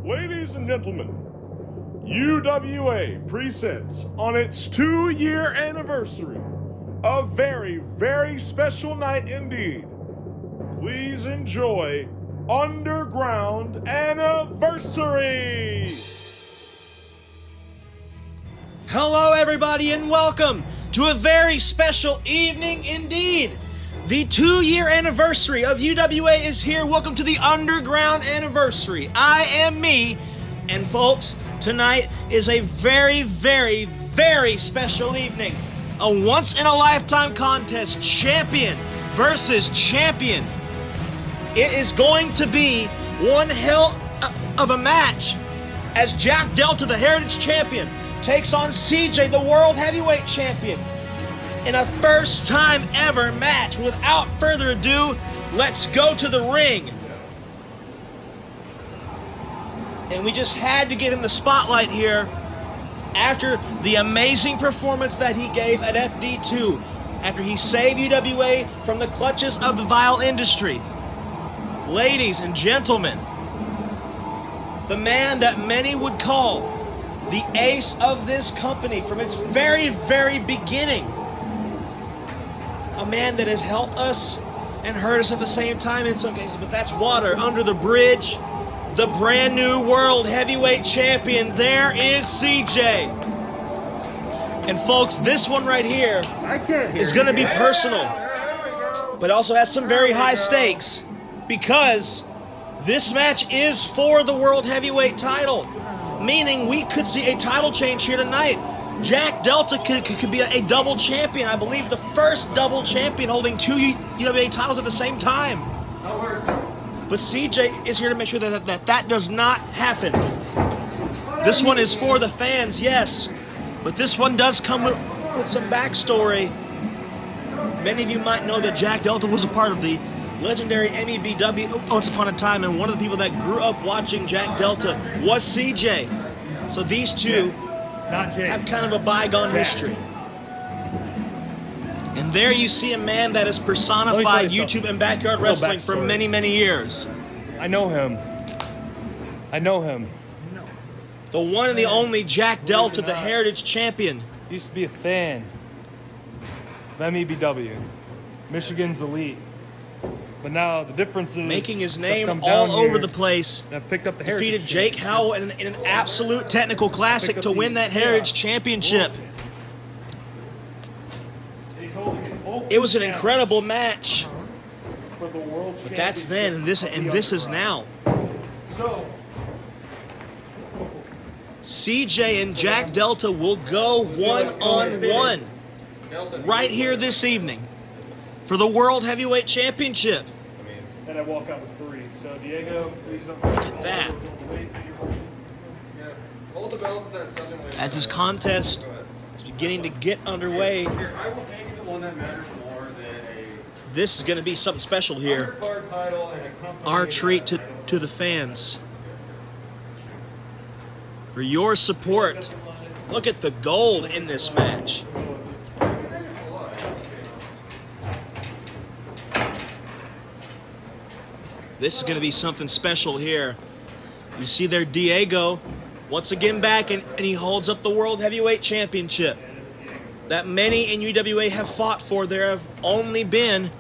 Ladies and gentlemen, UWA presents on its 2-year anniversary a very, very special night indeed. Please enjoy Underground Anniversary! Hello everybody and welcome to a very special evening indeed. The 2-year anniversary of UWA is here. Welcome to the Underground Anniversary. I am me, and folks, tonight is a very, very, very special evening. A once-in-a-lifetime contest, champion versus champion. It is going to be one hell of a match as Jack Delta, the Heritage Champion, takes on CJ, the World Heavyweight Champion, in a first-time ever match. Without further ado, let's go to the ring. And we just had to get in the spotlight here after the amazing performance that he gave at FD2, after he saved UWA from the clutches of the vile industry. Ladies and gentlemen, the man that many would call the ace of this company from its very, very beginning. A man that has helped us and hurt us at the same time in some cases, but that's water under the bridge. The brand new World Heavyweight Champion, there is CJ. And folks, this one right here is going to be personal, but also has some very high stakes, because this match is for the World Heavyweight title, meaning we could see a title change here tonight. Jack Delta could be a double champion. I believe the first double champion holding two UWA titles at the same time. But CJ is here to make sure that does not happen. This one is for the fans, yes, but this one does come with some backstory. Many of you might know that Jack Delta was a part of the legendary MEBW once upon a time, and one of the people that grew up watching Jack Delta was CJ. So these two have kind of a bygone history. And there you see a man that has personified YouTube and backyard wrestling for many, many years. I know him. The one and the only Jack Delta, the Heritage Champion. Used to be a fan of MEBW, Michigan's Elite. But now the difference is making his name all over the place. I picked up the Heritage defeated Jake Howell in an absolute technical classic to win that Heritage Championship. It was an incredible match. But that's then, and this is now. CJ and Jack Delta will go one-on-one right here this evening for the World Heavyweight Championship. And I walk out with 3. So Diego, please don't. Look at that. Hold the belts that doesn't win. As this contest is beginning to get underway, Here, I will take the one that matters more than this is going to be something special here. card title and a company. Our treat to the fans. For your support. Look at the gold in this match. This is going to be something special here. You see there Diego, once again back, and he holds up the World Heavyweight Championship that many in UWA have fought for. There have only been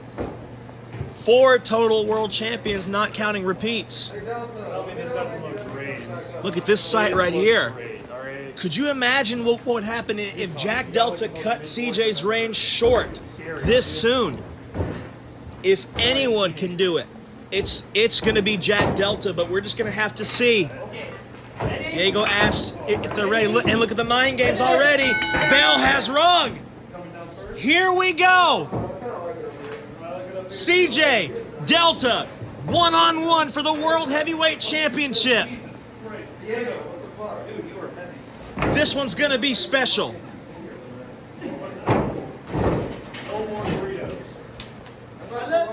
4 total world champions, not counting repeats. Look at this sight right here. Could you imagine what would happen if Jack Delta cut CJ's reign short this soon? If anyone can do it, it's going to be Jack Delta, but we're just going to have to see. Diego asks if they're ready, and look at the mind games already. Bell has rung. Here we go. CJ Delta, one-on-one for the World Heavyweight Championship. This one's going to be special.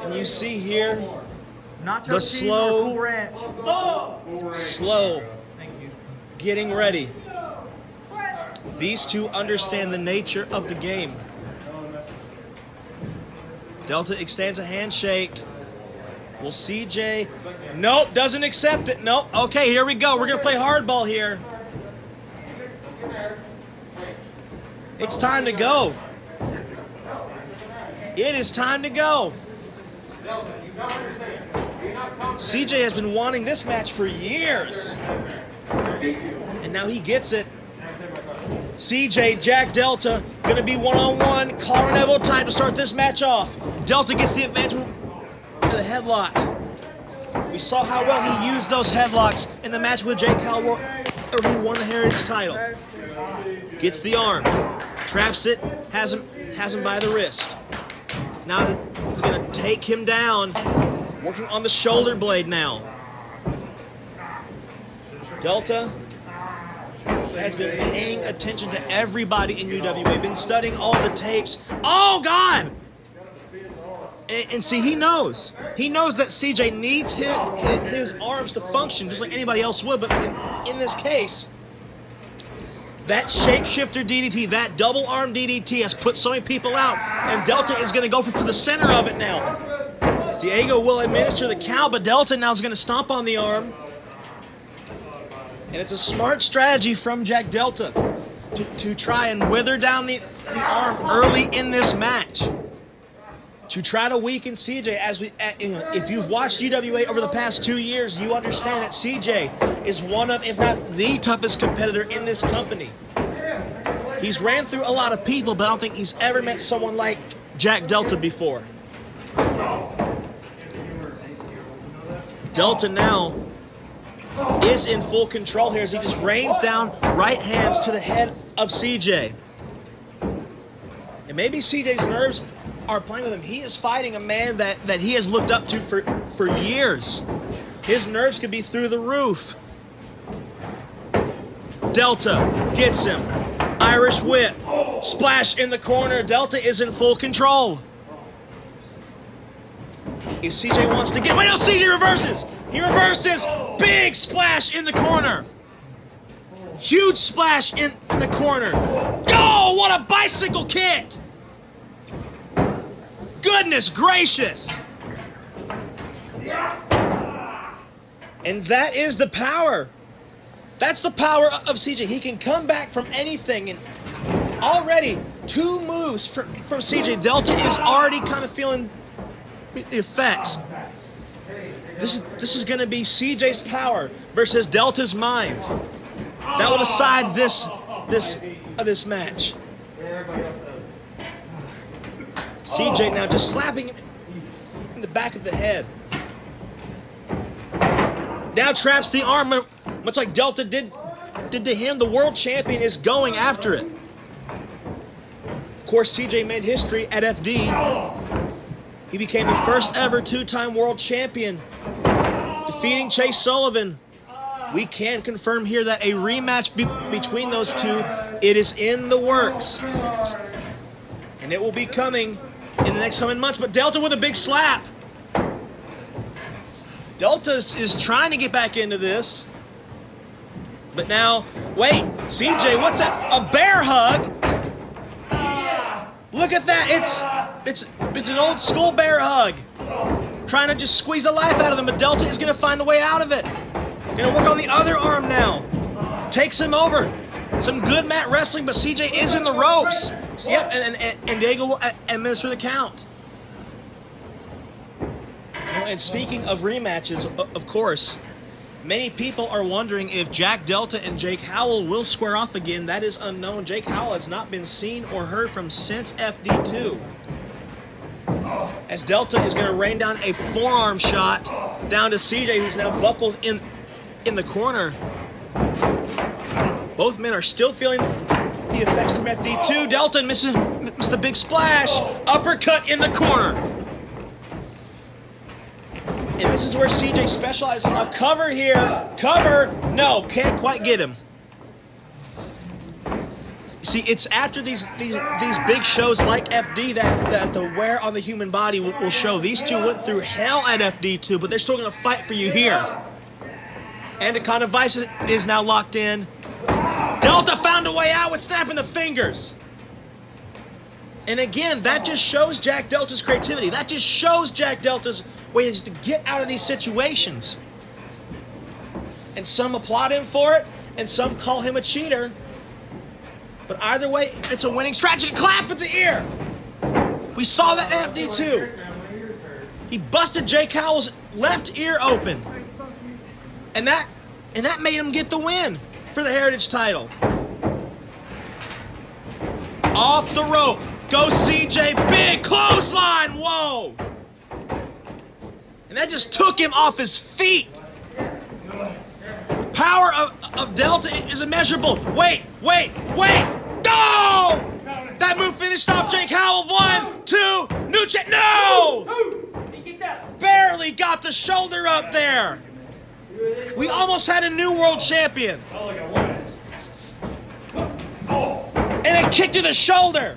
And you see here the slow getting ready. These two understand the nature of the game. Delta extends a handshake. Will CJ? Nope, doesn't accept it. Nope. Okay, here we go. We're gonna play hardball here. It's time to go. It is time to go. CJ has been wanting this match for years. And now he gets it. CJ, Jack Delta, gonna be one-on-one, collar and elbow time to start this match off. Delta gets the advantage with the headlock. We saw how well he used those headlocks in the match with Jake Howell, where he won the Heritage title. Gets the arm, traps it, has him by the wrist. Now he's gonna take him down, working on the shoulder blade now. Delta has been paying attention to everybody in UWA, been studying all the tapes. Oh, God! And see, he knows. He knows that CJ needs his arms to function just like anybody else would, but in this case, that shapeshifter DDT, that double arm DDT has put so many people out, and Delta is going to go for the center of it now. Diego will administer the count, but Delta now is going to stomp on the arm. And it's a smart strategy from Jack Delta to try and wither down the arm early in this match. To try to weaken CJ. If you've watched UWA over the past 2 years, you understand that CJ is one of, if not the toughest competitor in this company. He's ran through a lot of people, but I don't think he's ever met someone like Jack Delta before. Delta now is in full control here as he just rains down right hands to the head of CJ. And maybe CJ's nerves are playing with him. He is fighting a man that he has looked up to for years. His nerves could be through the roof. Delta gets him. Irish whip. Splash in the corner. Delta is in full control. If CJ wants to get... Wait, no, CJ reverses. He reverses. Big splash in the corner. Huge splash in the corner. Oh, what a bicycle kick. Goodness gracious. And that is the power. That's the power of CJ. He can come back from anything. And already 2 moves from CJ. Delta is already kind of feeling the effects. This is going to be CJ's power versus Delta's mind. That will decide this match. CJ now just slapping him in the back of the head. Now traps the arm, much like Delta did to him. The world champion is going after it. Of course, CJ made history at FD. He became the first ever 2-time world champion, defeating Chase Sullivan. We can confirm here that a rematch between those two, it is in the works. And it will be coming in the next coming months. But Delta with a big slap. Delta is trying to get back into this. But now, wait, CJ, what's that? A bear hug? Look at that. It's an old school bear hug. Trying to just squeeze the life out of them, but Delta is going to find a way out of it. Going to work on the other arm now. Takes him over. Some good mat wrestling, but CJ is in the ropes. Yep, and Diego will administer the count. And speaking of rematches, of course, many people are wondering if Jack Delta and Jake Howell will square off again. That is unknown. Jake Howell has not been seen or heard from since FD2. As Delta is going to rain down a forearm shot down to CJ, who's now buckled in the corner. Both men are still feeling the effects from FD2. Delta missed the big splash. Uppercut in the corner. And this is where CJ specializes. Now cover here. Cover. No, can't quite get him. See, it's after these big shows like FD that the wear on the human body will show. These two went through hell at FD2, but they're still going to fight for you here. And the kind of vice is now locked in. Delta found a way out with snapping the fingers. And again, that just shows Jack Delta's creativity. That just shows Jack Delta's ways to get out of these situations. And some applaud him for it, and some call him a cheater. But either way, it's a winning strategy. Clap at the ear. We saw that in FD2. He busted Jake Howell's left ear open. And that made him get the win for the Heritage title. Off the rope. Goes CJ. Big clothesline. Whoa. And that just took him off his feet. Power of Delta is immeasurable. Wait. No! That move finished off Jake Howell. 1, 2, new check. No! Barely got the shoulder up there. We almost had a new world champion. And a kick to the shoulder.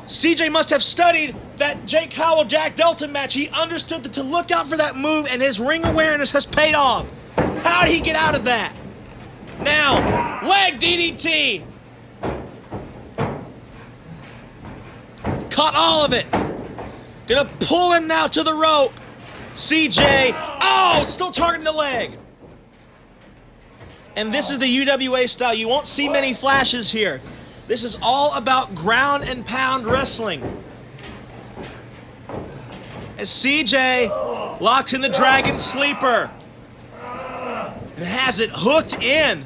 CJ must have studied that Jake Howell Jack Delta match. He understood that to look out for that move, and his ring awareness has paid off. How did he get out of that? Now, leg DDT. Caught all of it. Gonna pull him now to the rope. CJ, oh, still targeting the leg. And this is the UWA style. You won't see many flashes here. This is all about ground and pound wrestling. As CJ locks in the Dragon Sleeper and has it hooked in.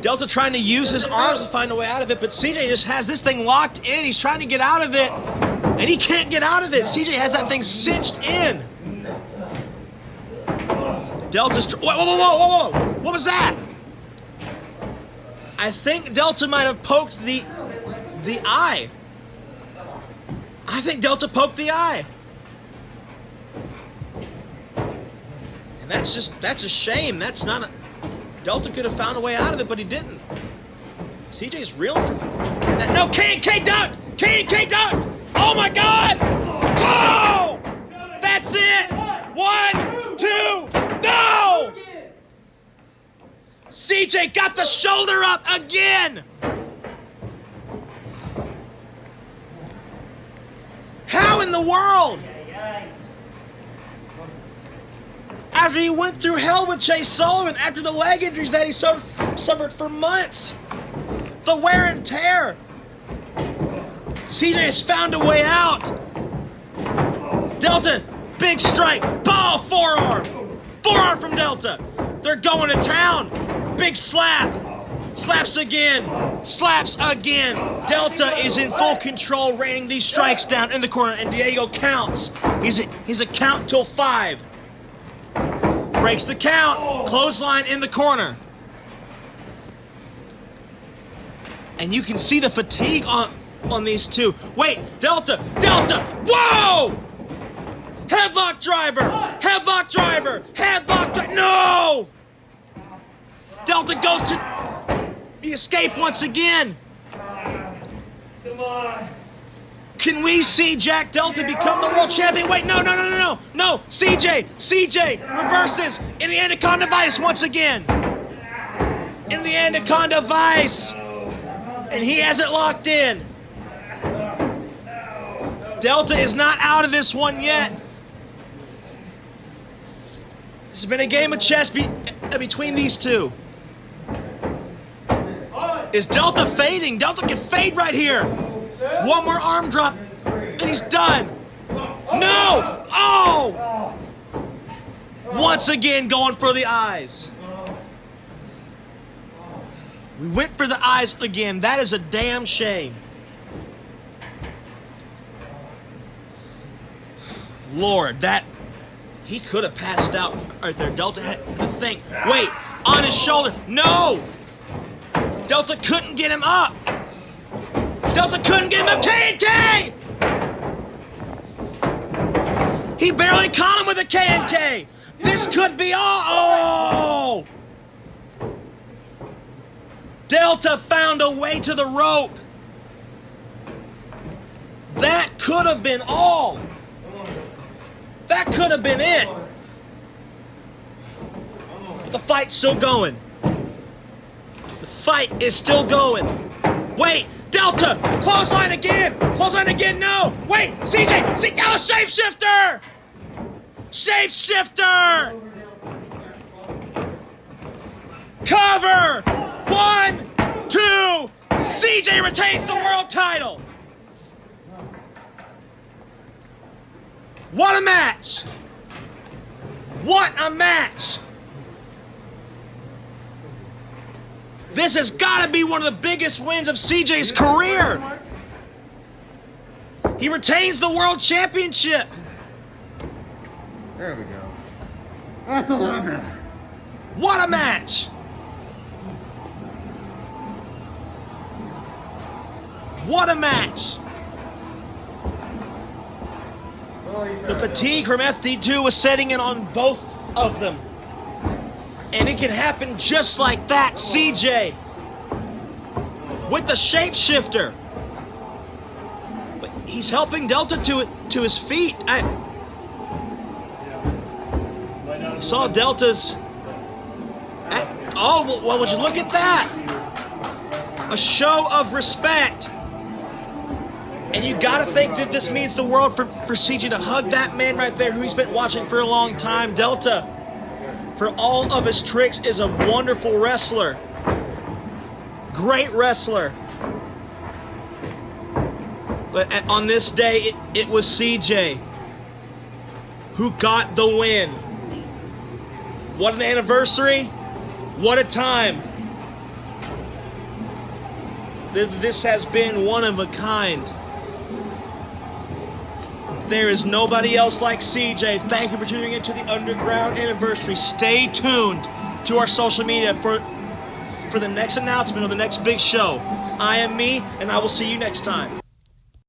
Delta trying to use his arms to find a way out of it, but CJ just has this thing locked in. He's trying to get out of it, and he can't get out of it. CJ has that thing cinched in. Delta's... Whoa. What was that? I think Delta might have poked the eye. I think Delta poked the eye. And that's a shame. That's not a... Delta could have found a way out of it, but he didn't. CJ's reeling for that. No, K&K duck! K&K duck! Oh my God! Oh! That's it! 1, 2, no! CJ got the shoulder up again! How in the world? After he went through hell with Chase Sullivan, after the leg injuries that he suffered for months, the wear and tear, CJ has found a way out. Delta, big strike, ball, forearm from Delta. They're going to town. Big slap, slaps again. Delta is in full control, raining these strikes down in the corner, and Diego counts. He's a count till 5. Breaks the count, clothesline in the corner. And you can see the fatigue on these two. Wait, Delta, whoa! Headlock driver, no! Delta goes to the escape once again. Come on. Can we see Jack Delta become the world champion? Wait, no. CJ reverses in the Anaconda Vice once again. In the Anaconda Vice. And he has it locked in. Delta is not out of this one yet. This has been a game of chess between these two. Is Delta fading? Delta can fade right here. One more arm drop, and he's done. No! Oh! Once again, going for the eyes. We went for the eyes again. That is a damn shame. Lord, that... He could have passed out right there. Delta had the thing. Wait, on his shoulder. No! Delta couldn't get him up. K&K! He barely caught him with a K&K. This could be all. Oh! Delta found a way to the rope. That could have been all. That could have been it. But the fight's still going. The fight is still going. Wait, Delta, clothesline again, no, wait, CJ, oh, shapeshifter! Shapeshifter! Cover! 1, 2, CJ retains the world title! What a match! What a match! This has got to be one of the biggest wins of CJ's career. He retains the world championship. There we go. That's 11. What a match! What a match! The fatigue from FD2 was setting in on both of them. And it can happen just like that. CJ with the shapeshifter. But he's helping Delta to his feet. I saw Delta's... Oh, well, would you look at that? A show of respect. And you gotta think that this means the world for CJ to hug that man right there who he's been watching for a long time. Delta, for all of his tricks, is a wonderful wrestler. Great wrestler. But on this day, it was CJ who got the win. What an anniversary. What a time. This has been one of a kind. There is nobody else like CJ. Thank you for tuning into the Underground Anniversary. Stay tuned to our social media for the next announcement of the next big show. I am me, and I will see you next time.